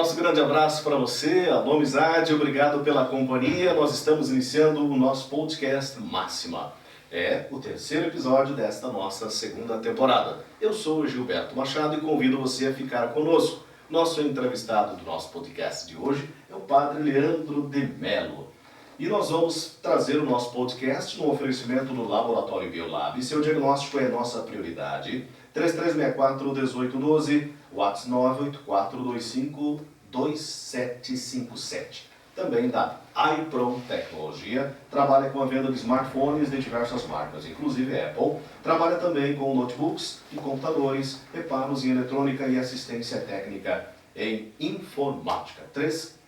Nosso grande abraço para você, alô amizade, obrigado pela companhia. Nós estamos iniciando o nosso podcast Máxima. É o terceiro episódio desta nossa segunda temporada. Eu sou o Gilberto Machado e convido você a ficar conosco. Nosso entrevistado do nosso podcast de hoje é o Padre Leandro de Mello. E nós vamos trazer o nosso podcast no oferecimento do Laboratório Biolab. Seu diagnóstico é nossa prioridade. 3364-1812, WhatsApp 984252757. Também da iPron Tecnologia, trabalha com a venda de smartphones de diversas marcas, inclusive Apple. Trabalha também com notebooks e computadores, reparos em eletrônica e assistência técnica em informática.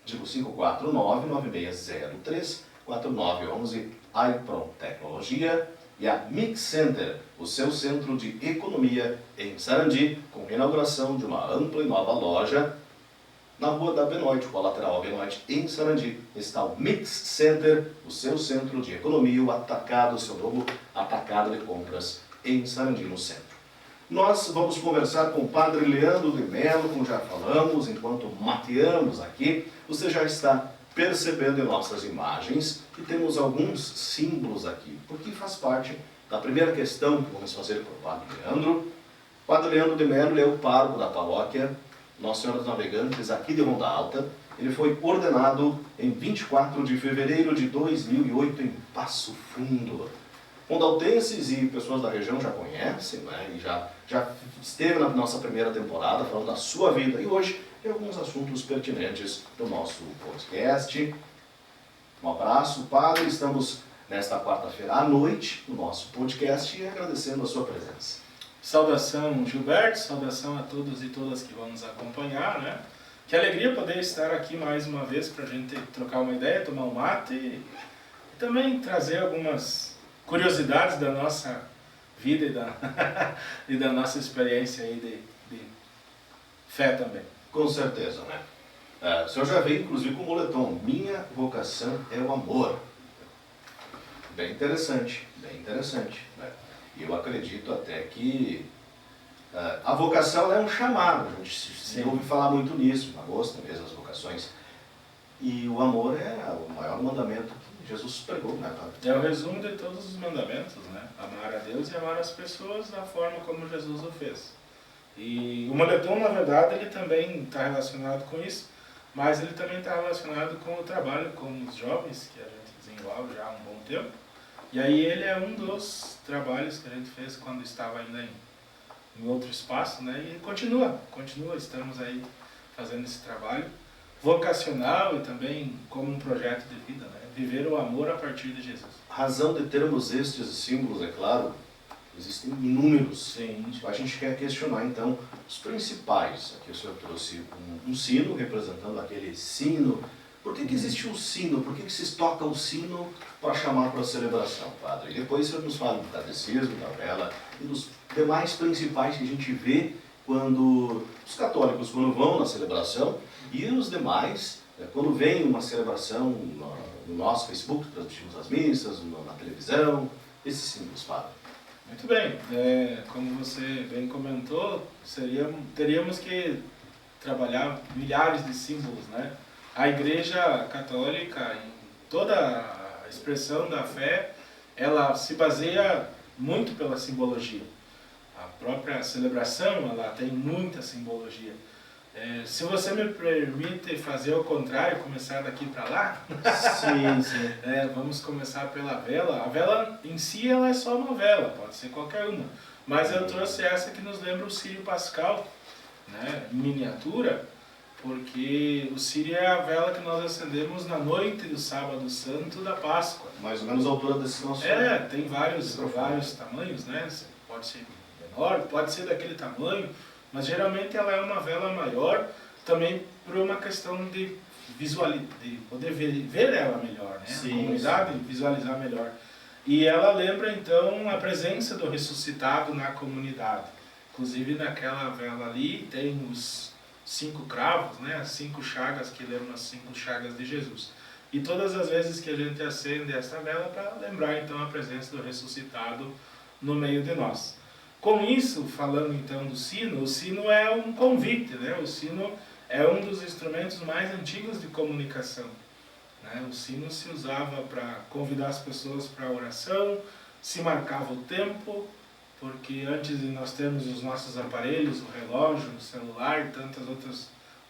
549-9603-4911, iPron Tecnologia. E a Mix Center, o seu centro de economia em Sarandi, com inauguração de uma ampla e nova loja na rua da Benoit, com a lateral Benoit, em Sarandi. Está o Mix Center, o seu centro de economia, o atacado, o seu novo atacado de compras em Sarandi, no centro. Nós vamos conversar com o Padre Leandro de Mello, como já falamos, enquanto mateamos aqui. Você já está percebendo em nossas imagens que temos alguns símbolos aqui, porque faz parte da primeira questão que vamos fazer para o Padre Leandro. O Padre Leandro de Mello é o pároco da paróquia Nossa Senhora dos Navegantes, aqui de Ronda Alta. Ele foi ordenado em 24 de fevereiro de 2008 em Passo Fundo. Rondaltenses e pessoas da região já conhecem, né? E já esteve na nossa primeira temporada falando da sua vida. E hoje tem alguns assuntos pertinentes do nosso podcast. Um abraço, Padre. Estamos nesta quarta-feira à noite no nosso podcast e agradecendo a sua presença. Saudação, Gilberto. Saudação a todos e todas que vão nos acompanhar, né? Que alegria poder estar aqui mais uma vez para a gente trocar uma ideia, tomar um mate e também trazer algumas curiosidades da nossa vida e da nossa experiência aí de fé também. Com certeza, né? O senhor já veio, inclusive, com o moletom. Minha vocação é o amor. Bem interessante, né? E eu acredito até que a vocação é um chamado. A gente se ouve falar muito nisso, na gosto mesmo, as vocações. E o amor é o maior mandamento que Jesus pregou, né, Padre? É o resumo de todos os mandamentos, né? Amar a Deus e amar as pessoas da forma como Jesus o fez. E o moletom, na verdade, ele também está relacionado com isso, mas ele também está relacionado com o trabalho com os jovens, que a gente desenvolve já há um bom tempo. E aí ele é um dos trabalhos que a gente fez quando estava ainda em outro espaço, né? E continua, estamos aí fazendo esse trabalho vocacional e também como um projeto de vida, né? Viver o amor a partir de Jesus. A razão de termos estes símbolos, é claro, existem inúmeros. Sim. A gente quer questionar, então, os principais. Aqui o senhor trouxe um sino, representando aquele sino. Por que existe um sino? Por que se toca o sino para chamar para a celebração, Padre? E depois o senhor nos fala do catecismo, da vela e dos demais principais que a gente vê quando os católicos quando vão na celebração e os demais, quando vem uma celebração no nosso Facebook, transmitimos as missas, na televisão, esses símbolos, Padre. Muito bem, como você bem comentou, teríamos que trabalhar milhares de símbolos, né? A Igreja Católica, em toda a expressão da fé, ela se baseia muito pela simbologia. A própria celebração, ela tem muita simbologia. Se você me permite fazer o contrário, começar daqui para lá, sim. Vamos começar pela vela. A vela em si ela é só uma vela, pode ser qualquer uma. Mas eu trouxe essa que nos lembra o Círio Pascal, né, em miniatura, porque o círio é a vela que nós acendemos na noite do sábado santo da Páscoa. Mais ou menos a altura desse nosso... Tem vários tamanhos, né? Pode ser menor, pode ser daquele tamanho, mas geralmente ela é uma vela maior, também por uma questão de poder ver ela melhor, né? Sim, a comunidade visualizar melhor. E ela lembra então a presença do ressuscitado na comunidade. Inclusive naquela vela ali tem os 5 cravos, né? As 5 chagas que lembram as 5 chagas de Jesus. E todas as vezes que a gente acende esta vela para lembrar então a presença do ressuscitado no meio de nós. Com isso, falando então do sino, o sino é um convite, né? O sino é um dos instrumentos mais antigos de comunicação, né? O sino se usava para convidar as pessoas para a oração, se marcava o tempo, porque antes de nós termos os nossos aparelhos, o relógio, o celular e tantas outras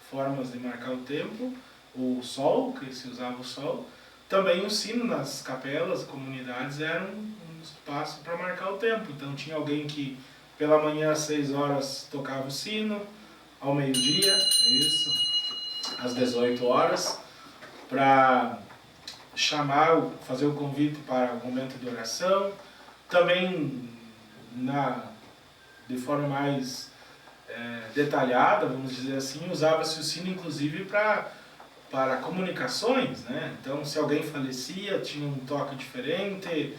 formas de marcar o tempo, o sol, que se usava o sol, também o sino nas capelas, comunidades, era um espaço para marcar o tempo. Então tinha alguém que pela manhã às 6 horas tocava o sino, ao meio-dia, isso, às 18 horas, para chamar, fazer o convite para o momento de oração. Também de forma mais detalhada, vamos dizer assim, usava-se o sino inclusive para comunicações, né? Então, se alguém falecia, tinha um toque diferente,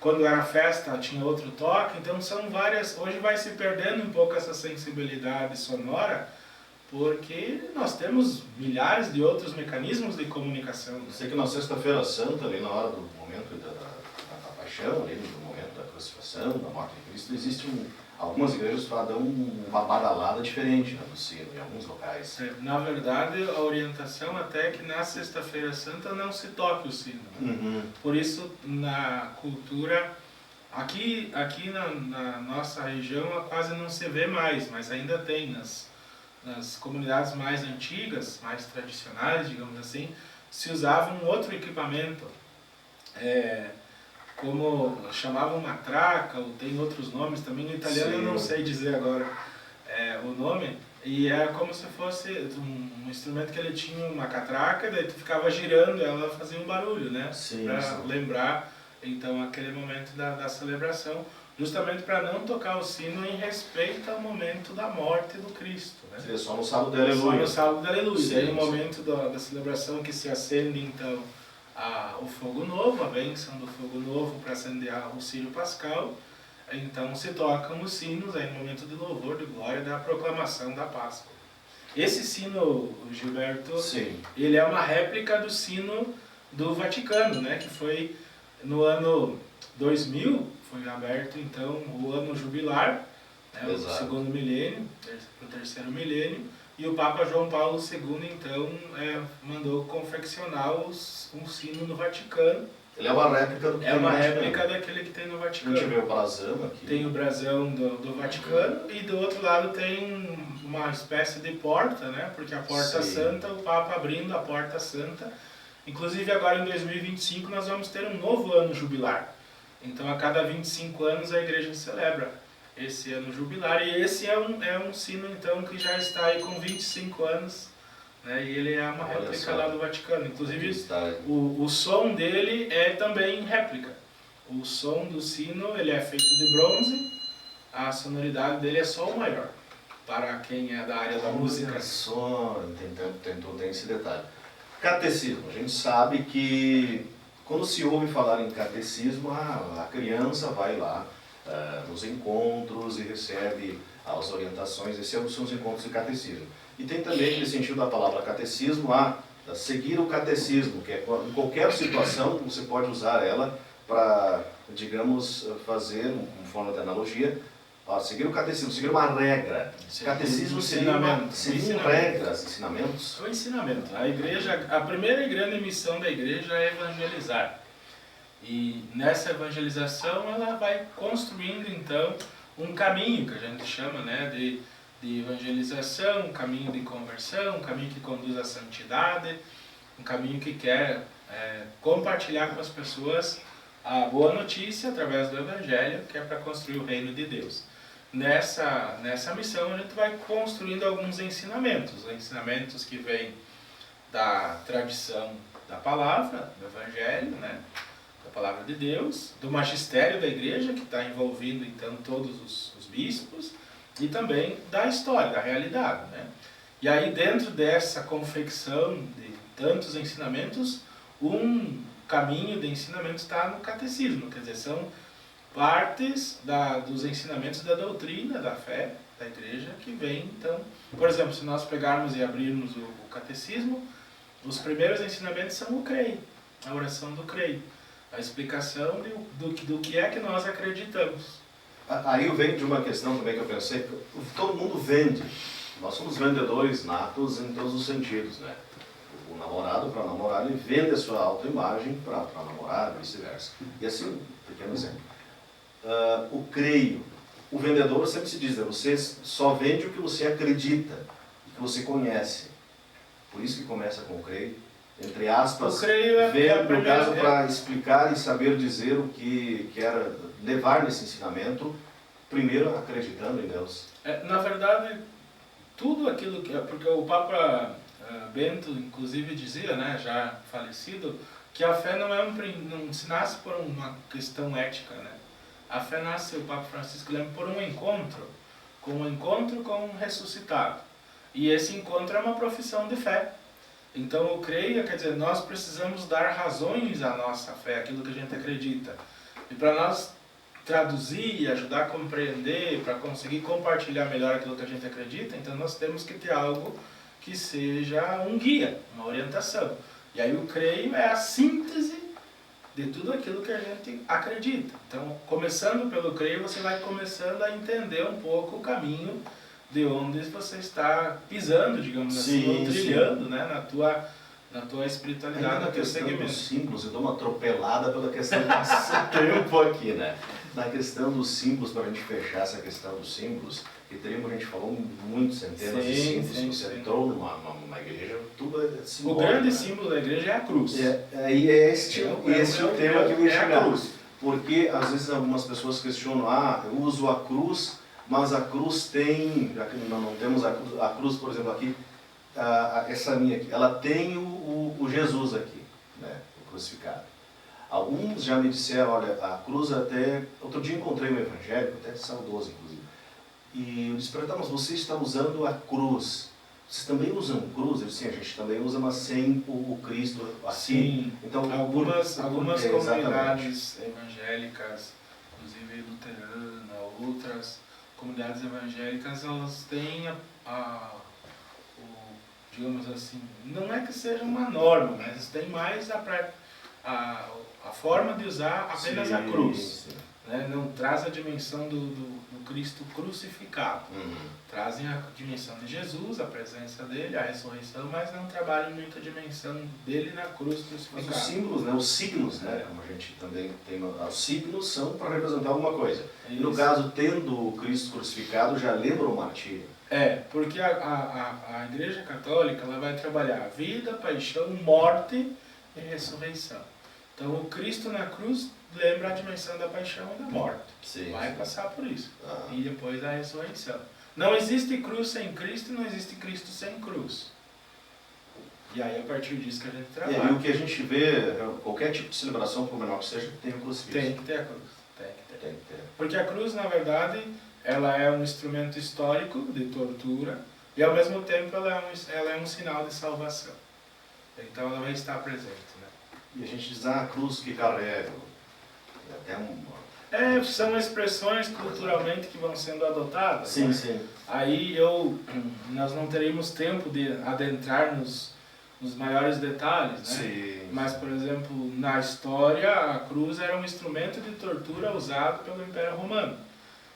quando era festa tinha outro toque. Então são várias, hoje vai se perdendo um pouco essa sensibilidade sonora, porque nós temos milhares de outros mecanismos de comunicação. Eu sei que na Sexta-feira Santa, ali na hora do momento da paixão, ali no momento da crucificação, da morte de Cristo, existe algumas igrejas que dão uma badalada diferente, né, do sino, em alguns locais. Na verdade, a orientação até é que na Sexta-feira Santa não se toque o sino. Né? Uhum. Por isso, na cultura, aqui na nossa região quase não se vê mais, mas ainda tem nas comunidades mais antigas, mais tradicionais, digamos assim, se usava um outro equipamento, como chamavam matraca, ou tem outros nomes também, no italiano. Sim. Eu não sei dizer agora o nome, e é como se fosse um instrumento que ele tinha uma catraca, daí tu ficava girando, ela fazia um barulho, né? Para lembrar, então, aquele momento da celebração, justamente para não tocar o sino em respeito ao momento da morte do Cristo. Né? Seria só no sábado de Aleluia. Só no sábado de Aleluia. Daí no momento da celebração que se acende, então, o fogo novo, a bênção do fogo novo para acender o círio pascal, então se tocam os sinos aí no momento de louvor, de glória, da proclamação da Páscoa. Esse sino, Gilberto, sim, ele é uma réplica do sino do Vaticano, né, que foi no ano 2000, foi aberto então o ano jubilar, né, o segundo milênio, o terceiro milênio, e o Papa João Paulo II então mandou confeccionar um sino no Vaticano. Ele é uma réplica do que tem no Vaticano. É uma réplica daquele que tem no Vaticano. A gente vê o brasão aqui. Tem o brasão do Vaticano, e do outro lado tem uma espécie de porta, né? Porque a Porta Sim. Santa, o Papa abrindo a Porta Santa. Inclusive agora em 2025 nós vamos ter um novo ano jubilar. Então a cada 25 anos a igreja celebra esse ano jubilar, e esse é um sino então que já está aí com 25 anos, né, e ele é uma réplica lá do Vaticano. Inclusive o som dele é também réplica. O som do sino ele é feito de bronze, a sonoridade dele é sol maior, para quem é da área da música. Só tem esse detalhe. Catecismo, a gente sabe que quando se ouve falar em catecismo, a criança vai lá nos encontros e recebe as orientações. Esses são os encontros de catecismo. E tem também aquele sentido da palavra catecismo, seguir o catecismo, que é em qualquer situação você pode usar ela para, digamos, fazer, uma forma de analogia, seguir o catecismo, seguir uma regra. Catecismo seriam regras, ensinamentos? O ensinamento. A primeira e grande missão da igreja é evangelizar. E nessa evangelização ela vai construindo então um caminho que a gente chama, né, de evangelização, um caminho de conversão, um caminho que conduz à santidade, um caminho que quer compartilhar com as pessoas a boa notícia através do Evangelho, que é para construir o reino de Deus. Nessa missão a gente vai construindo alguns ensinamentos que vêm da tradição da palavra, do Evangelho, né? Da palavra de Deus, do magistério da igreja, que está envolvendo então todos os bispos, e também da história, da realidade, né? E aí dentro dessa confecção de tantos ensinamentos, um caminho de ensinamento está no catecismo, quer dizer, são partes dos ensinamentos da doutrina, da fé, da igreja, que vem então, por exemplo, se nós pegarmos e abrirmos o catecismo, os primeiros ensinamentos são o creio, a oração do creio, a explicação do que é que nós acreditamos. Aí vem de uma questão também que eu pensei, todo mundo vende Nós somos vendedores natos em todos os sentidos, né? O namorado, para namorar, ele vende a sua autoimagem para namorar, vice-versa. E assim, um pequeno exemplo. O creio. O vendedor sempre se diz, né? Você só vende o que você acredita, o que você conhece. Por isso que começa com o creio. Entre aspas, no caso, para explicar e saber dizer o que quer levar nesse ensinamento, primeiro acreditando em Deus. Na verdade, tudo aquilo que... Porque o Papa Bento, inclusive, dizia, né, já falecido, que a fé não se nasce por uma questão ética, né? A fé nasce, o Papa Francisco lembra, por um encontro com um ressuscitado. E esse encontro é uma profissão de fé. Então eu creio, quer dizer, nós precisamos dar razões à nossa fé, aquilo que a gente acredita. E para nós traduzir e ajudar a compreender, para conseguir compartilhar melhor aquilo que a gente acredita, então nós temos que ter algo que seja um guia, uma orientação. E aí o creio é a síntese de tudo aquilo que a gente acredita. Então, começando pelo creio, você vai começando a entender um pouco o caminho de onde você está pisando, digamos assim, ou trilhando, né, na tua espiritualidade, no teu segmento. Dos símbolos, eu dou uma atropelada pela questão do tempo aqui, né? Na questão dos símbolos, para a gente fechar essa questão dos símbolos, a gente falou muito, centenas de símbolos. Você entrou numa igreja, tudo é símbolo. O grande símbolo da igreja é a cruz. E este é o tema que eu ia chegar. Porque às vezes algumas pessoas questionam, eu uso a cruz, mas a cruz tem, já que não temos a cruz, por exemplo, aqui, essa minha aqui, ela tem o Jesus aqui, né, o crucificado. Alguns já me disseram, olha, a cruz até... Outro dia encontrei um evangélico, até saudoso inclusive, e eu disse para ele, mas você está usando a cruz. Vocês também usam cruz? Ele disse, sim, a gente também usa, mas sem o Cristo assim. Sim, então, algumas comunidades evangélicas, inclusive luterana, outras comunidades evangélicas, elas têm digamos assim, não é que seja uma norma, mas têm mais a forma de usar apenas a cruz. Sim. Né? Não traz a dimensão do Cristo crucificado. Trazem a dimensão de Jesus, a presença dele, a ressurreição, mas não trabalham muito a dimensão dele na cruz crucificada. Mas os símbolos, né? Os signos, né? Como a gente também tem, os signos são para representar alguma coisa. E no caso, tendo o Cristo crucificado, já lembra o martírio. Porque a Igreja Católica ela vai trabalhar vida, paixão, morte e ressurreição. Então o Cristo na cruz lembra a dimensão da paixão e da morte. Vai passar por isso. E depois a ressurreição. Não existe cruz sem Cristo, não existe Cristo sem cruz. E aí a partir disso que a gente trabalha. E o que a gente vê, qualquer tipo de celebração, por menor que seja, tem o crucifixo. Tem que ter a cruz. Tem que ter. Porque a cruz, na verdade, ela é um instrumento histórico de tortura e ao mesmo tempo ela é um sinal de salvação. Então ela vai estar presente. Né? E a gente diz, a cruz que carrega. São expressões culturalmente que vão sendo adotadas. Sim, né? sim. Aí nós não teríamos tempo de adentrar nos maiores detalhes, né? Sim. Mas, por exemplo, na história, a cruz era um instrumento de tortura usado pelo Império Romano.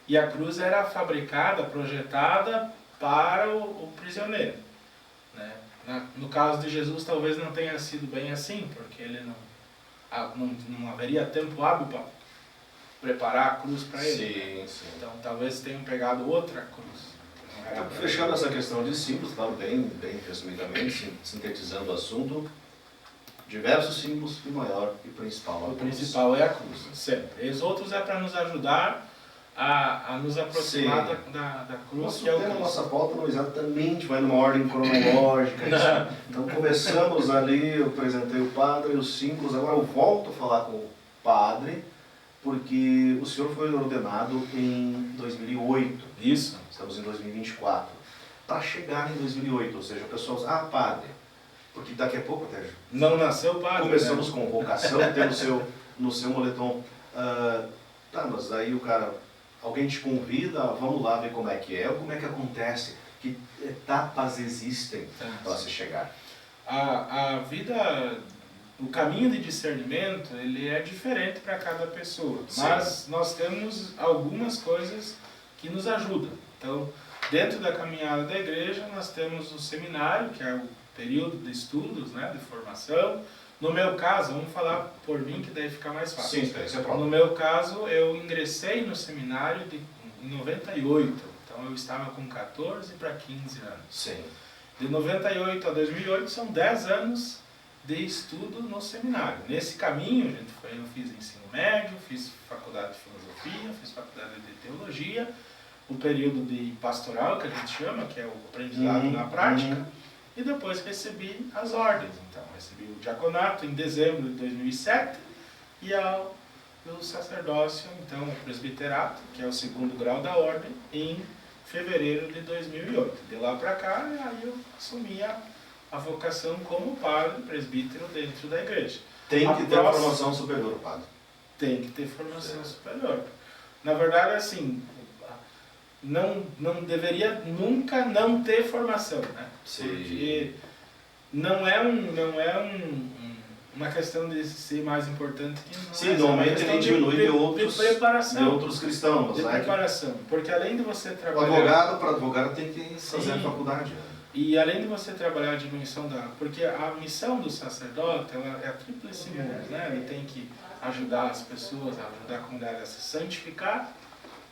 E a cruz era fabricada, projetada para o prisioneiro. Né? No caso de Jesus, talvez não tenha sido bem assim, porque ele não haveria tempo hábil para preparar a cruz para ele. Sim. Então, talvez tenham pegado outra cruz. Então, fechando essa questão de símbolos, claro, bem resumidamente, sintetizando o assunto, diversos símbolos e o maior e principal. O principal é a cruz, sempre. Os outros é para nos ajudar a nos aproximar da cruz. Nosso tema, nossa pauta não exatamente vai numa ordem cronológica. Então começamos ali, eu apresentei o padre, os símbolos, agora eu volto a falar com o padre, porque o senhor foi ordenado em 2008. Isso. Estamos em 2024. Para chegar em 2008, ou seja, o pessoal diz, padre, porque daqui a pouco até não nasceu padre. Começamos com vocação, tem no seu moletom. Mas aí o cara, alguém te convida, vamos lá ver como é que é, ou como é que acontece, que etapas existem para se chegar. A vida, o caminho de discernimento, ele é diferente para cada pessoa, mas nós temos algumas coisas que nos ajudam. Então, Dentro da caminhada da igreja, nós temos o seminário, que é o período de estudos, né, de formação. No meu caso, vamos falar por mim, que daí fica mais fácil. Sim, isso é próprio. No meu caso, eu ingressei no seminário em 98, então eu estava com 14 para 15 anos. Sim. De 98 a 2008 são 10 anos de estudo no seminário. Nesse caminho, eu fiz ensino médio, fiz faculdade de filosofia, fiz faculdade de teologia, o período de pastoral, que a gente chama, que é o aprendizado na prática, e depois recebi as ordens. Então, recebi o diaconato em dezembro de 2007 e o sacerdócio, então, o presbiterato, que é o segundo grau da ordem, em fevereiro de 2008. De lá para cá, aí eu assumi a vocação como padre, presbítero dentro da igreja. Tem que ter formação superior, padre. Tem que ter formação superior. Na verdade, assim, não deveria nunca não ter formação, né? Sim. Porque não é uma questão de ser mais importante que não. Sim, normalmente ele diminui de outros cristãos. De preparação. Porque além de você trabalhar... Para advogado tem que fazer a faculdade. Né? E além de você trabalhar a dimensão porque a missão do sacerdote, ela é a tríplice mundos, né? Ele tem que ajudar as pessoas, ajudar a comunidade a se santificar,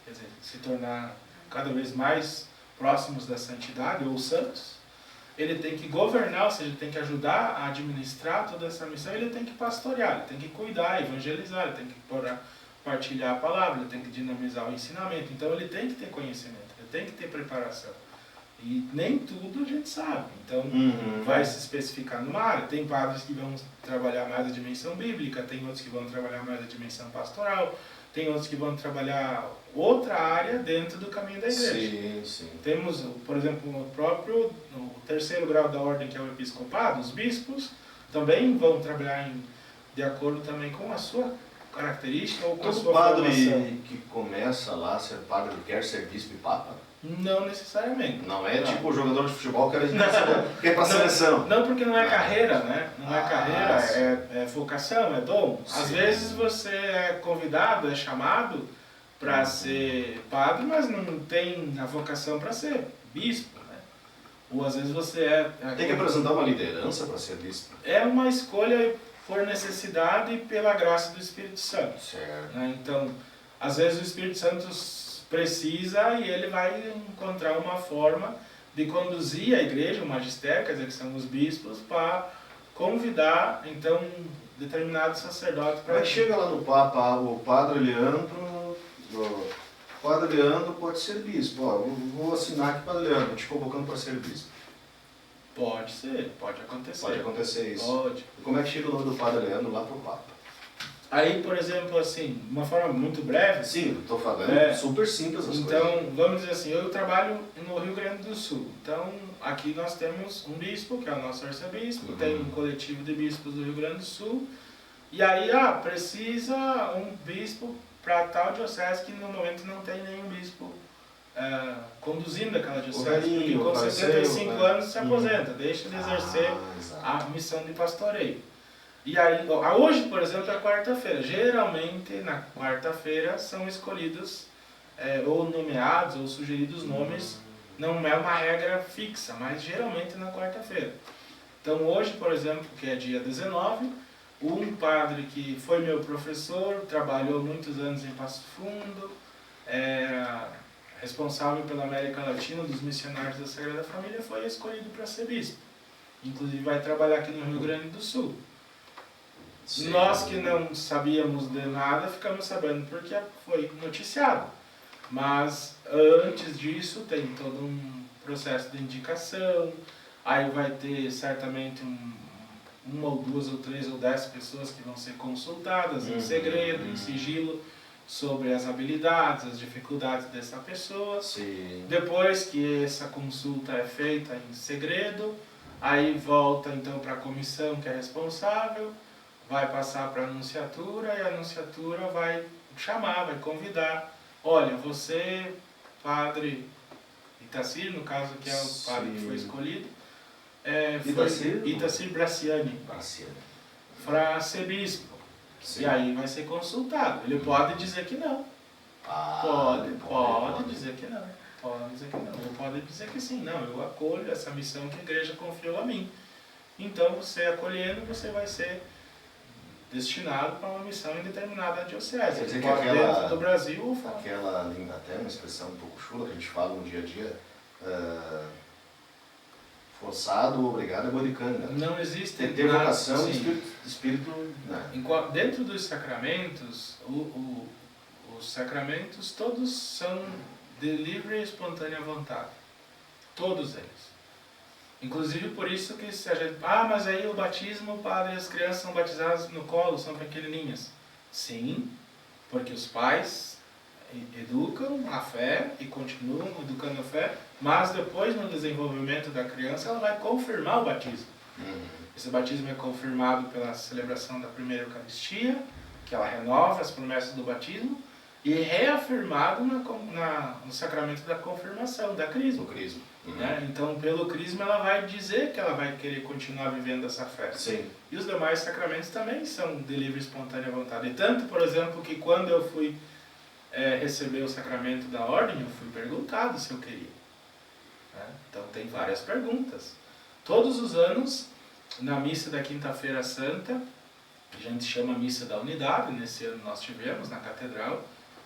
quer dizer, se tornar cada vez mais próximos da santidade, ou santos. Ele tem que governar, ou seja, ele tem que ajudar a administrar toda essa missão, ele tem que pastorear, ele tem que cuidar, evangelizar, ele tem que partilhar a palavra, ele tem que dinamizar o ensinamento. Então ele tem que ter conhecimento, ele tem que ter preparação. E nem tudo a gente sabe, então vai se especificar numa área. Tem padres que vão trabalhar mais a dimensão bíblica, tem outros que vão trabalhar mais a dimensão pastoral, tem outros que vão trabalhar outra área dentro do caminho da igreja. Sim, sim. Temos, por exemplo, o terceiro grau da ordem, que é o episcopado, os bispos também vão trabalhar de acordo também com a sua característica ou com a sua formação. Todo padre que começa lá a ser padre, ele quer ser bispo e papa? Não necessariamente. Não é tipo o jogador de futebol que é para seleção. Não, porque não é carreira, né? Não é carreira, é vocação, é dom. Sim. Às vezes você é convidado, é chamado para ser padre, mas não tem a vocação para ser bispo, né? Ou às vezes você tem que apresentar uma liderança para ser bispo. É uma escolha por necessidade e pela graça do Espírito Santo. Certo. Né? Então, às vezes o Espírito Santo precisa e ele vai encontrar uma forma de conduzir a igreja, o magistério, quer dizer, que são os bispos, para convidar, então, determinado sacerdote para... Mas chega lá no Papa, o Padre Leandro pode ser bispo. Ó, vou assinar aqui, Padre Leandro, te convocando para ser bispo. Pode ser, pode acontecer. Pode acontecer isso. Pode. E como é que chega o nome do Padre Leandro lá para o Papa? Aí, por exemplo, assim, de uma forma muito breve... Sim, estou falando super simples as então, coisas. vamos dizer assim, eu trabalho no Rio Grande do Sul. Então, aqui nós temos um bispo, que é o nosso arcebispo, tem um coletivo de bispos do Rio Grande do Sul. E aí, precisa um bispo para tal diocese que no momento não tem nenhum bispo conduzindo aquela diocese. Porque com 75 anos se aposenta, deixa de exercer a missão de pastoreio. E aí, hoje, por exemplo, é quarta-feira. Geralmente, na quarta-feira, são escolhidos ou nomeados ou sugeridos nomes. Não é uma regra fixa, mas geralmente na quarta-feira. Então, hoje, por exemplo, que é dia 19, um padre que foi meu professor, trabalhou muitos anos em Passo Fundo, responsável pela América Latina, dos missionários da Sagrada Família, foi escolhido para ser bispo. Inclusive, vai trabalhar aqui no Rio Grande do Sul. Sim. Nós que não sabíamos de nada, ficamos sabendo porque foi noticiado. Mas antes disso tem todo um processo de indicação, aí vai ter certamente uma ou duas ou três ou 10 pessoas que vão ser consultadas em segredo, em sigilo, sobre as habilidades, as dificuldades dessa pessoa. Sim. Depois que essa consulta é feita em segredo, aí volta então para a comissão que é responsável, vai passar para a anunciatura e a anunciatura vai chamar, vai convidar. Olha, você, padre Itacir, no caso que é o padre que foi escolhido, Itacir Braciani, para ser bispo. Sim. E aí vai ser consultado. Ele pode dizer que não. Pode dizer que não. Pode dizer que não, ou pode dizer que sim. Não, eu acolho essa missão que a igreja confiou a mim. Então, você acolhendo, você vai ser destinado para uma missão em determinada diocese. Quer dizer que pode aquela, dentro do Brasil ou fora. aquela, até uma expressão um pouco chula que a gente fala no dia a dia, forçado ou obrigado é boricanga. Não existe Ter vocação e espírito né? Dentro dos sacramentos, os sacramentos todos são de livre e espontânea vontade. Todos eles. Inclusive por isso que se a gente... mas aí o batismo, o padre e as crianças são batizadas no colo, são pequenininhas. Sim, porque os pais educam a fé e continuam educando a fé, mas depois no desenvolvimento da criança ela vai confirmar o batismo. Esse batismo é confirmado pela celebração da primeira Eucaristia, que ela renova as promessas do batismo, e reafirmado no sacramento da confirmação, da crisma. Né? Então, pelo crisma, ela vai dizer que ela vai querer continuar vivendo essa fé. Sim. E os demais sacramentos também são de livre e espontânea vontade. E tanto, por exemplo, que quando eu fui receber o sacramento da ordem, eu fui perguntado se eu queria. Né? Então, tem várias perguntas. Todos os anos, na missa da Quinta-feira Santa, a gente chama a Missa da Unidade, nesse ano nós tivemos na Catedral,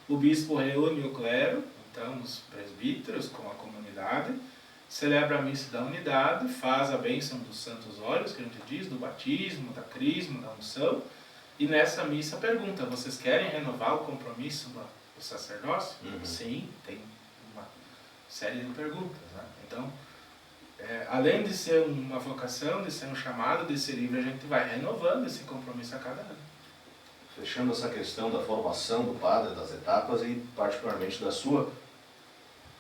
o bispo reúne o clero, então os presbíteros com a comunidade, celebra a Missa da Unidade, faz a bênção dos santos óleos, que a gente diz, do batismo, da crisma, da unção, e nessa missa pergunta, vocês querem renovar o compromisso do sacerdócio? Sim, tem uma série de perguntas. Né? Então, além de ser uma vocação, de ser um chamado, de ser livre, a gente vai renovando esse compromisso a cada ano. Fechando essa questão da formação do padre, das etapas e particularmente da sua,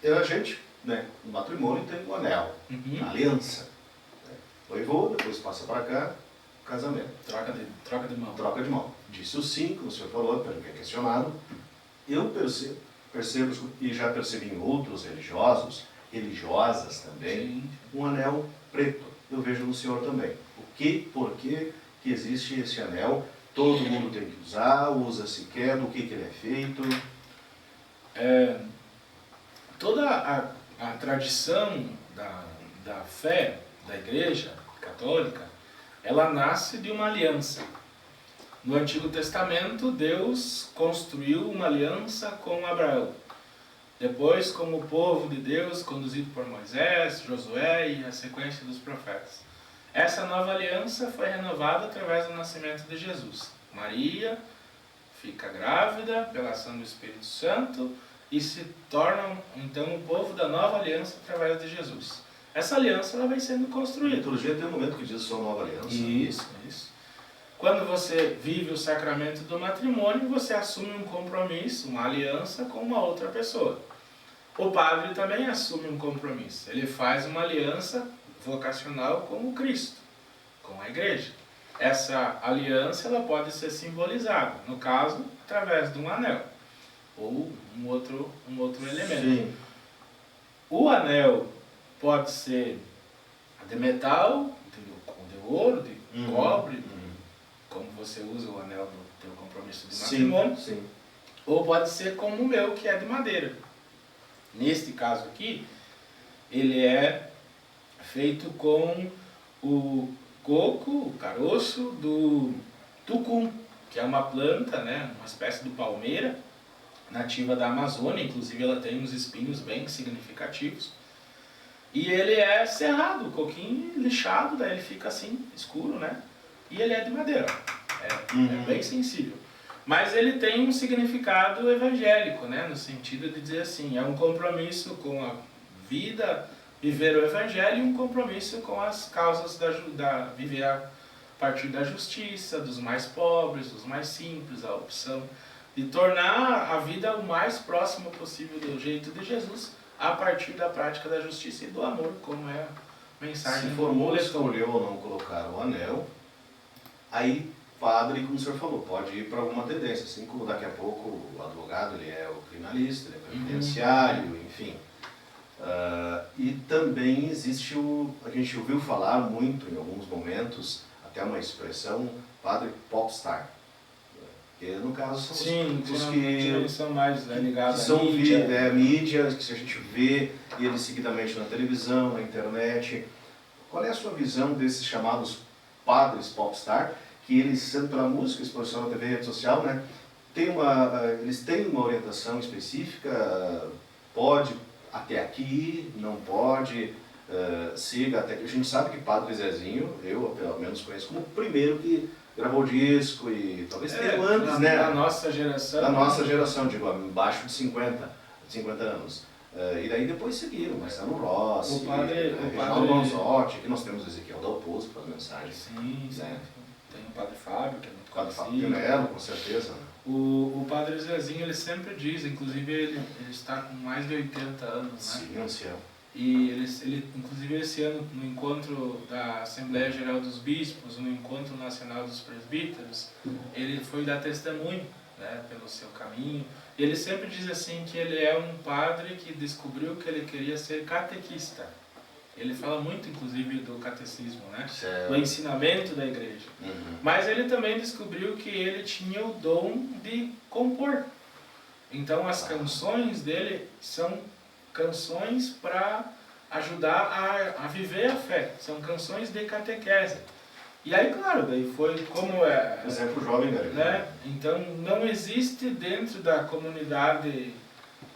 a gente, né, no matrimônio tem o anel, a aliança. Né? Noivou, depois passa para cá, casamento. Troca de mão. Troca de mão. Disse o sim, como o senhor falou, pelo que é questionado. Eu percebo e já percebi em outros religiosos, religiosas também, Sim. um anel preto. Eu vejo no senhor também. Por que existe esse anel? Todo mundo tem que usar, usa-se quer, do que ele é feito? Toda a tradição da fé da Igreja Católica, ela nasce de uma aliança. No Antigo Testamento, Deus construiu uma aliança com Abraão. Depois, como o povo de Deus, conduzido por Moisés, Josué e a sequência dos profetas. Essa nova aliança foi renovada através do nascimento de Jesus. Maria fica grávida pela ação do Espírito Santo e se torna, então, o povo da nova aliança através de Jesus. Essa aliança ela vai sendo A construída. liturgia tem um momento que diz só nova aliança. Isso. Quando você vive o sacramento do matrimônio, você assume um compromisso, uma aliança com uma outra pessoa. O padre também assume um compromisso. Ele faz uma aliança vocacional com o Cristo, com a Igreja. Essa aliança ela pode ser simbolizada, no caso, através de um anel ou um outro elemento. Sim. O anel pode ser de metal, de ouro, de cobre, como você usa o anel no teu compromisso de matrimônio, Sim. ou pode ser como o meu, que é de madeira. Neste caso aqui, ele é feito com o coco, o caroço do tucum, que é uma planta, né, uma espécie de palmeira, nativa da Amazônia, inclusive ela tem uns espinhos bem significativos. E ele é serrado, o coquinho lixado, daí ele fica assim, escuro, né? E ele é de madeira, é bem sensível. Mas ele tem um significado evangélico, né? No sentido de dizer assim, é um compromisso com a vida, viver o evangelho, e um compromisso com as causas da viver a partir da justiça, dos mais pobres, dos mais simples, a opção de tornar a vida o mais próximo possível do jeito de Jesus, a partir da prática da justiça e do amor, como é a mensagem. Se formou, escolheu ou não colocar o anel, aí padre, como o senhor falou, pode ir para alguma tendência, assim como daqui a pouco o advogado ele é o criminalista, ele é o penitenciário, enfim. E também existe a gente ouviu falar muito em alguns momentos, até uma expressão, padre popstar. que no caso são Sim, os que são mais ligados que são à mídia. mídia, que a gente vê eles seguidamente na televisão, na internet. Qual é a sua visão desses chamados padres popstar, que eles, sendo pela música, exposição na TV e rede social, né, eles têm uma orientação específica, pode até aqui, não pode, siga até aqui. A gente sabe que Padre Zezinho, eu pelo menos conheço como o primeiro que gravou disco e talvez tenha antes, né? Da nossa geração. Da nossa geração, digo, abaixo de 50 anos. E daí depois seguiram, Marcelo Rossi, Reginaldo Manzotti, aqui nós temos Ezequiel Dalpozo para mensagem. Sim, né? Tem o Padre Fábio, que é muito Padre Fábio Melo, com certeza. Né? O Padre Zezinho, ele sempre diz, inclusive ele está com mais de 80 anos, né? Sim, ancião. E ele, inclusive esse ano, no encontro da Assembleia Geral dos Bispos, no encontro nacional dos presbíteros, ele foi dar testemunho, né, pelo seu caminho. E ele sempre diz assim que ele é um padre que descobriu que ele queria ser catequista. Ele fala muito, inclusive, do catecismo, né? Do ensinamento da igreja. Uhum. Mas ele também descobriu que ele tinha o dom de compor. Então as canções dele são canções para ajudar a viver a fé. São canções de catequese. E aí, claro, daí foi como é... Exemplo jovem, né? Então não existe dentro da comunidade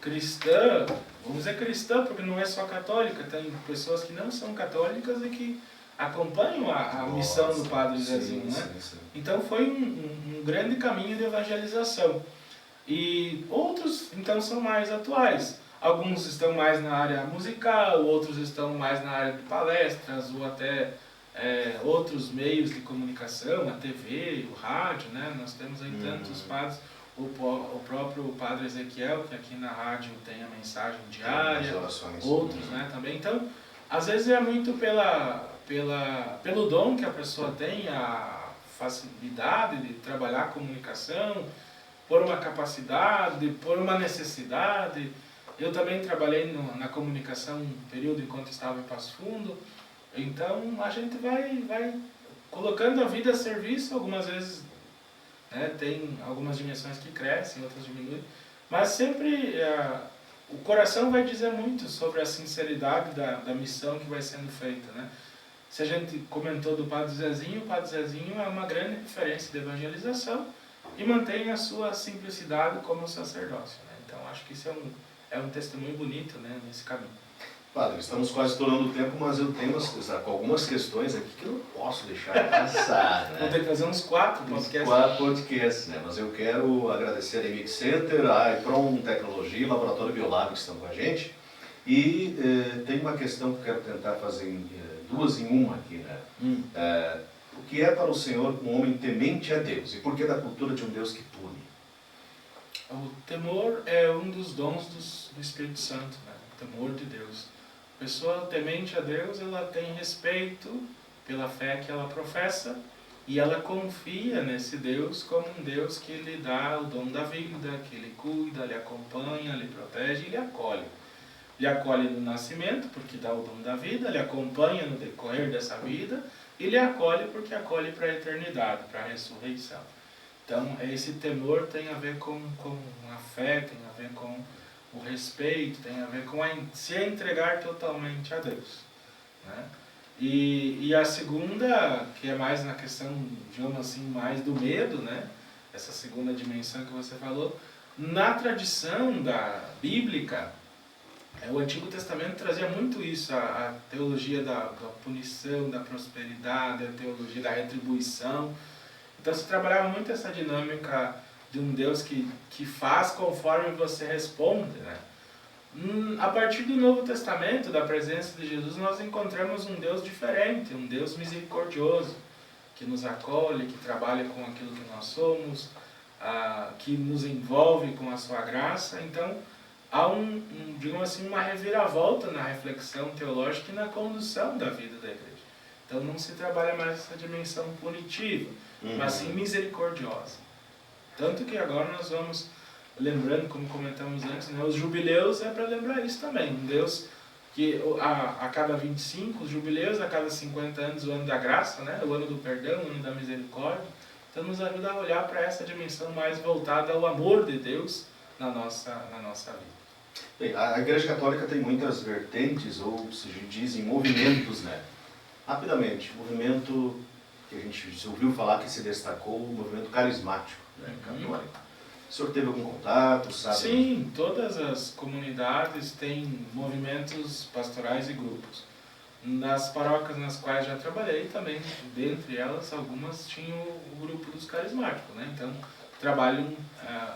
cristã, vamos dizer cristã, porque não é só católica, tem pessoas que não são católicas e que acompanham a missão do Padre Zezinho, né? Sim. Então foi um grande caminho de evangelização. E outros, então, são mais atuais. Alguns estão mais na área musical, outros estão mais na área de palestras, ou até outros meios de comunicação, a TV, o rádio, né? Nós temos aí tantos padres. O próprio Padre Ezequiel, que aqui na rádio tem a mensagem diária, outros, né, também. Então, às vezes é muito pelo dom que a pessoa tem, a facilidade de trabalhar a comunicação, por uma capacidade, por uma necessidade. Eu também trabalhei na comunicação um período enquanto estava em Passo Fundo. Então, a gente vai colocando a vida a serviço, algumas vezes... né, tem algumas dimensões que crescem, outras diminuem, mas sempre o coração vai dizer muito sobre a sinceridade da missão que vai sendo feita, né? Se a gente comentou do Padre Zezinho, o Padre Zezinho é uma grande referência de evangelização e mantém a sua simplicidade como sacerdócio, né? Então acho que isso é um testemunho bonito, né, nesse caminho. Padre, estamos quase estourando o tempo, mas eu tenho algumas questões aqui que eu não posso deixar passar. Né? Vou ter que fazer uns 4 podcasts. 4 podcasts, né? Mas eu quero agradecer a Mix Center, a Ipron Tecnologia, o Laboratório Biolab que estão com a gente. E tem uma questão que eu quero tentar fazer duas em uma aqui, né? O que é para o Senhor um homem temente a Deus? E por que da cultura de um Deus que pune? O temor é um dos dons do Espírito Santo, né? O temor de Deus. A pessoa temente a Deus, ela tem respeito pela fé que ela professa e ela confia nesse Deus como um Deus que lhe dá o dom da vida, que lhe cuida, lhe acompanha, lhe protege e lhe acolhe. Lhe acolhe no nascimento, porque dá o dom da vida, lhe acompanha no decorrer dessa vida e lhe acolhe porque acolhe para a eternidade, para a ressurreição. Então, esse temor tem a ver com a fé, tem a ver com o respeito, tem a ver com se entregar totalmente a Deus, né? E a segunda, que é mais na questão, digamos assim, mais do medo, né? Essa segunda dimensão que você falou, na tradição bíblica, o Antigo Testamento trazia muito isso, a teologia da punição, da prosperidade, a teologia da retribuição. Então se trabalhava muito essa dinâmica de um Deus que faz conforme você responde, né? A partir do Novo Testamento, da presença de Jesus, nós encontramos um Deus diferente, um Deus misericordioso, que nos acolhe, que trabalha com aquilo que nós somos, que nos envolve com a sua graça. Então, há digamos assim, uma reviravolta na reflexão teológica e na condução da vida da igreja. Então, não se trabalha mais essa dimensão punitiva, mas sim misericordiosa. Tanto que agora nós vamos, lembrando, como comentamos antes, né, os jubileus é para lembrar isso também. Um Deus que a cada 25, os jubileus, a cada 50 anos, o ano da graça, né, o ano do perdão, o ano da misericórdia. Então nos ajuda a olhar para essa dimensão mais voltada ao amor de Deus na nossa vida. Bem, a Igreja Católica tem muitas vertentes, ou se dizem movimentos, né? Rapidamente, movimento que a gente ouviu falar que se destacou, o movimento carismático, né, católico. O senhor teve algum contato, sabe? Sim, todas as comunidades têm movimentos pastorais e grupos. Nas paróquias nas quais já trabalhei também, dentre elas, algumas tinham o grupo dos carismáticos, né? Então, trabalham,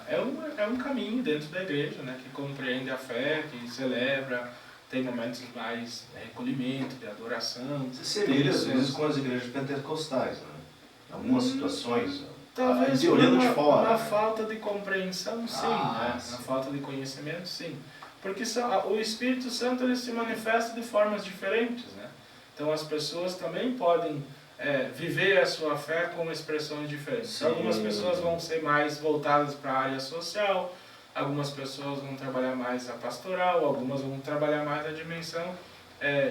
é um caminho dentro da igreja, né? Que compreende a fé, que celebra, tem momentos mais de recolhimento, de adoração. Se semelha, às vezes, com as igrejas pentecostais, né? Em algumas situações. Talvez olhando de fora. Na falta de compreensão, sim, né? Sim. Na falta de conhecimento, sim. Porque o Espírito Santo ele se manifesta de formas diferentes, né? Então as pessoas também podem viver a sua fé com expressões diferentes. Sim. Algumas pessoas vão ser mais voltadas para a área social, algumas pessoas vão trabalhar mais a pastoral, algumas vão trabalhar mais a dimensão,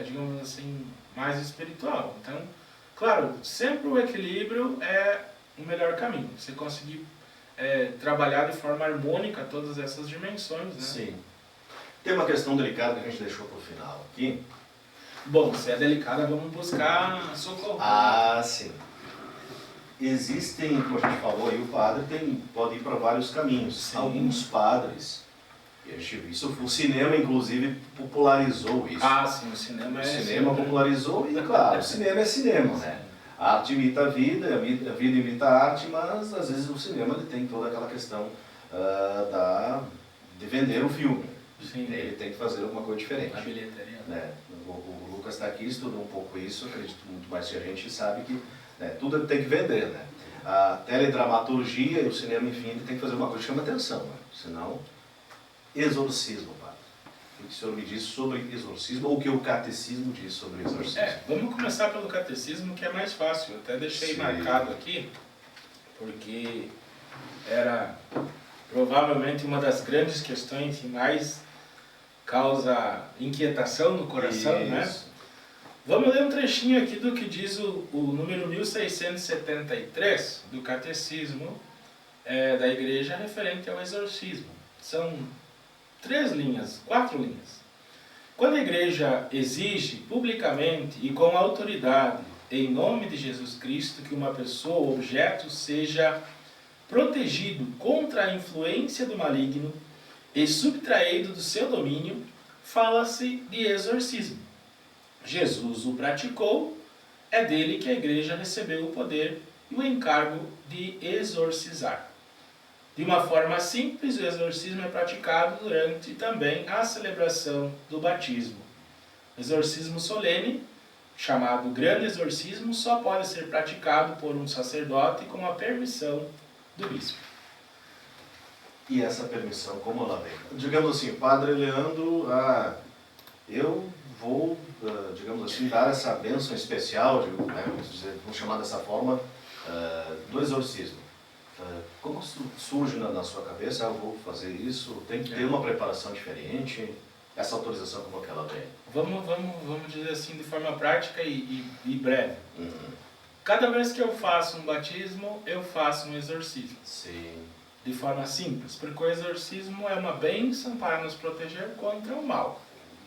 digamos assim, mais espiritual. Então, claro, sempre o equilíbrio é o melhor caminho. Você conseguir trabalhar de forma harmônica todas essas dimensões, né? Sim. Tem uma questão delicada que a gente deixou para o final aqui. Bom, se é delicada, vamos buscar socorro. Sim. Existem, como a gente falou aí, o padre pode ir para vários caminhos. Sim. Alguns padres, o cinema inclusive popularizou isso. Sim, o cinema O cinema popularizou e, claro, o cinema é cinema, né? A arte imita a vida imita a arte, mas às vezes o cinema ele tem toda aquela questão de vender o filme. Sim. Ele tem que fazer alguma coisa diferente. A bilheteria. Né? O Lucas está aqui, estudou um pouco isso, acredito muito mais que a gente sabe que tudo tem que vender. Né? A teledramaturgia e o cinema, enfim, ele tem que fazer uma coisa que chama atenção. Né? Senão, exorcismo, padre. O que o senhor me diz sobre exorcismo, ou o que o catecismo diz sobre exorcismo? Vamos começar pelo catecismo, que é mais fácil. Eu até deixei marcado aqui, porque era provavelmente uma das grandes questões que mais causa inquietação no coração, né? Vamos ler um trechinho aqui do que diz o número 1673 do Catecismo da Igreja referente ao exorcismo. São 4 linhas. Quando a Igreja exige publicamente e com autoridade, em nome de Jesus Cristo, que uma pessoa ou objeto seja protegido contra a influência do maligno e subtraído do seu domínio, fala-se de exorcismo. Jesus o praticou, é dele que a Igreja recebeu o poder e o encargo de exorcizar. De uma forma simples, o exorcismo é praticado durante também a celebração do batismo. O exorcismo solene, chamado grande exorcismo, só pode ser praticado por um sacerdote com a permissão do bispo. E essa permissão, como ela vem? Digamos assim, Padre Leandro, eu vou, digamos assim, dar essa bênção especial, vamos chamar dessa forma, do exorcismo. Como surge na sua cabeça, eu vou fazer isso, tem que ter uma preparação diferente, essa autorização como que ela vem? Vamos dizer assim, de forma prática e breve. Uhum. Cada vez que eu faço um batismo, eu faço um exorcismo. Sim. De forma simples, porque o exorcismo é uma bênção para nos proteger contra o mal.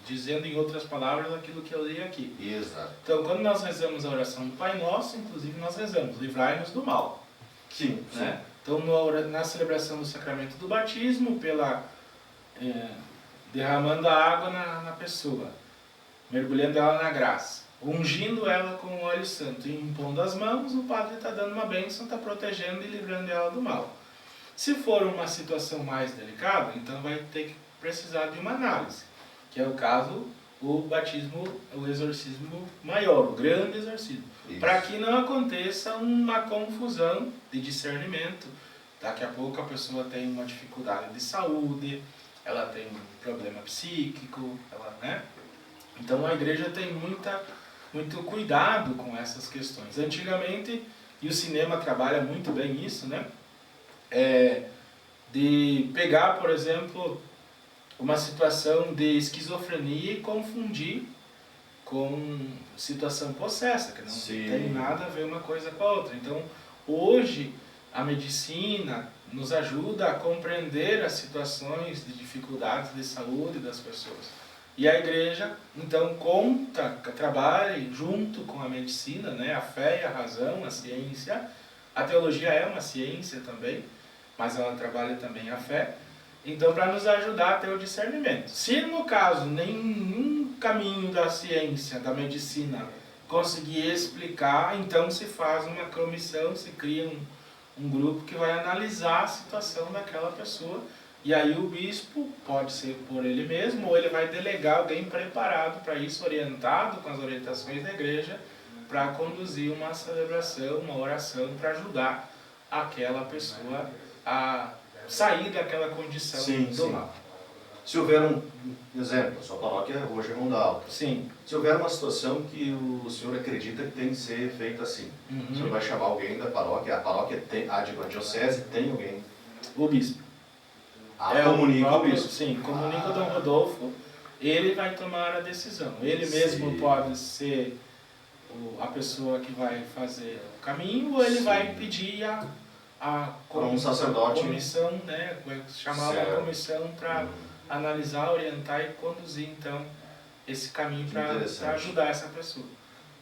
Dizendo em outras palavras aquilo que eu li aqui. Exato. Então, quando nós rezamos a oração do Pai Nosso, inclusive nós rezamos, livrai-nos do mal. Sim. Né? Então, na celebração do sacramento do batismo, derramando a água na pessoa, mergulhando ela na graça, ungindo ela com o óleo santo e impondo as mãos, o padre está dando uma bênção, está protegendo e livrando ela do mal. Se for uma situação mais delicada, então vai ter que precisar de uma análise, que é o caso, o exorcismo maior, o grande exorcismo. Para que não aconteça uma confusão de discernimento. Daqui a pouco a pessoa tem uma dificuldade de saúde, ela tem um problema psíquico, né? Então a igreja tem muito cuidado com essas questões. Antigamente, e o cinema trabalha muito bem isso, né? De pegar, por exemplo, uma situação de esquizofrenia e confundir com situação possessa, que não tem nada a ver uma coisa com a outra. Então, hoje, a medicina nos ajuda a compreender as situações de dificuldades de saúde das pessoas. E a igreja, então, trabalha junto com a medicina, né? A fé e a razão, a ciência. A teologia é uma ciência também, mas ela trabalha também a fé. Então, para nos ajudar a ter o discernimento. Se, no caso, nenhum caminho da ciência, da medicina, conseguir explicar, então se faz uma comissão, se cria um grupo que vai analisar a situação daquela pessoa. E aí o bispo pode ser por ele mesmo, ou ele vai delegar alguém preparado para isso, orientado com as orientações da igreja, para conduzir uma celebração, uma oração, para ajudar aquela pessoa a sair daquela condição do mal. Se houver um exemplo, a sua paróquia hoje é Ronda Alta. Sim. Se houver uma situação que o senhor acredita que tem que ser feita assim, o senhor vai chamar alguém da paróquia, a paróquia tem, a diocese tem alguém? O bispo. Comunica o bispo. Sim, comunica o Dom Rodolfo, ele vai tomar a decisão. Ele mesmo pode ser a pessoa que vai fazer o caminho, ou ele vai pedir um sacerdote, comissão, né, chamar uma comissão para analisar, orientar e conduzir então esse caminho para ajudar essa pessoa.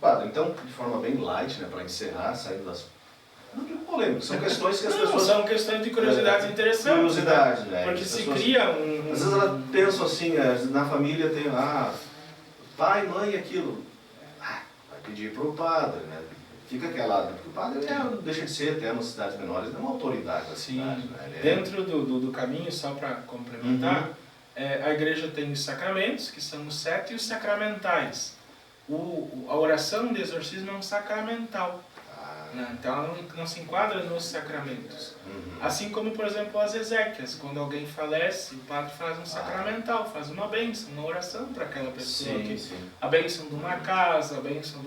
Padre, então, de forma bem light, né, para encerrar, saindo das... Não digo polêmicas, são questões que as pessoas... São questões de curiosidades interessantes. Curiosidade, né? Porque se cria Às vezes elas pensam assim, na família tem, pai, mãe, aquilo. Vai pedir para o padre, né? Fica aquela... Porque o padre deixa de ser, até nas cidades menores, não é uma autoridade da cidade, né? Dentro do caminho, só para complementar, a igreja tem os sacramentos, que são os 7, e os sacramentais. A oração de exorcismo é um sacramental. Então ela não se enquadra nos sacramentos. Assim como, por exemplo, as exéquias. Quando alguém falece, o padre faz um sacramental, faz uma bênção, uma oração para aquela pessoa. A bênção de uma casa, a bênção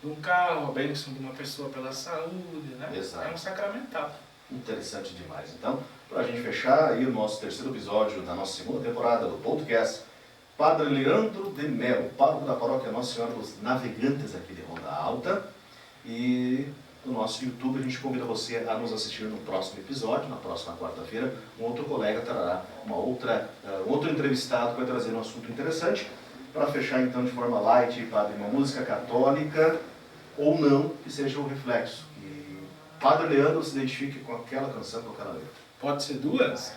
de um carro, a bênção de uma pessoa pela saúde, né? É um sacramental. Interessante demais. Então, para a gente fechar aí o nosso terceiro episódio da nossa segunda temporada do podcast, Padre Leandro de Melo, pároco da paróquia Nossa Senhora dos Navegantes aqui de Ronda Alta. E no nosso YouTube a gente convida você a nos assistir no próximo episódio, na próxima quarta-feira. Um outro colega trará um outro entrevistado que vai trazer um assunto interessante. Para fechar então de forma light, Padre, uma música católica ou não, que seja o reflexo. E Padre Leandro se identifique com aquela canção, com aquela letra. Pode ser duas?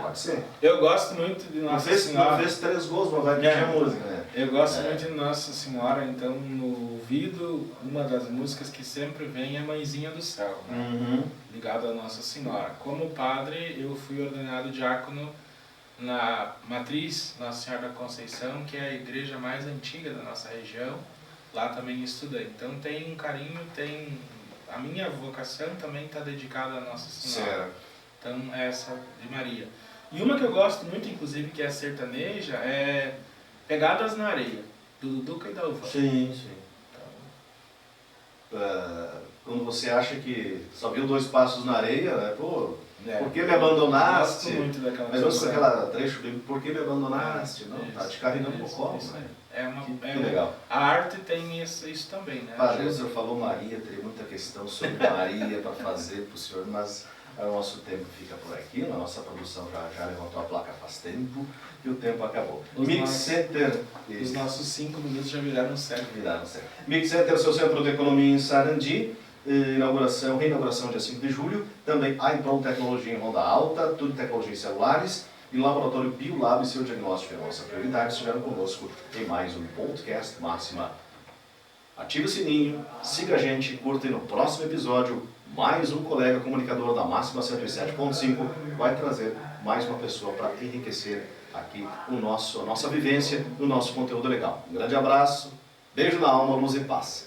Pode ser. Eu gosto muito de Nossa Senhora. Não fez 3 gols, mas vai pedir a música, né? Eu gosto muito de Nossa Senhora, então no ouvido, uma das músicas que sempre vem é Mãezinha do Céu, né? Ligado a Nossa Senhora. Como padre, eu fui ordenado diácono na Matriz Nossa Senhora da Conceição, que é a igreja mais antiga da nossa região. Lá também estudei. Então tem um carinho, a minha vocação também está dedicada a Nossa Senhora. Certo. Então essa de Maria. E uma que eu gosto muito, inclusive, que é sertaneja, é Pegadas na Areia, do Duduca e da Uva. Sim. Quando você acha que só viu 2 passos na areia, né? Por que me abandonaste? Gosto muito daquela Mas vamos com aquela trecho bíblico, por que me abandonaste? Tá te carregando no colo, né? Que legal. A arte tem isso também, né? Padre, o senhor falou Maria, teria muita questão sobre Maria para fazer para o senhor, mas o nosso tempo fica por aqui, a nossa produção já levantou a placa faz tempo e o tempo acabou. Mix Center. Os nossos 5 minutos já viraram 7. Mix Center, seu centro de economia em Sarandi. Reinauguração dia 5 de julho. Também a Impron Tecnologia em Ronda Alta, tudo tecnologia em celulares. E o Laboratório Biolab, seu diagnóstico é a nossa prioridade. Estiveram conosco em mais um podcast Máxima. Ative o sininho, siga a gente, curta e no próximo episódio, mais um colega comunicador da Máxima 107.5 vai trazer mais uma pessoa para enriquecer aqui a nossa vivência, o nosso conteúdo legal. Um grande abraço, beijo na alma, luz e paz.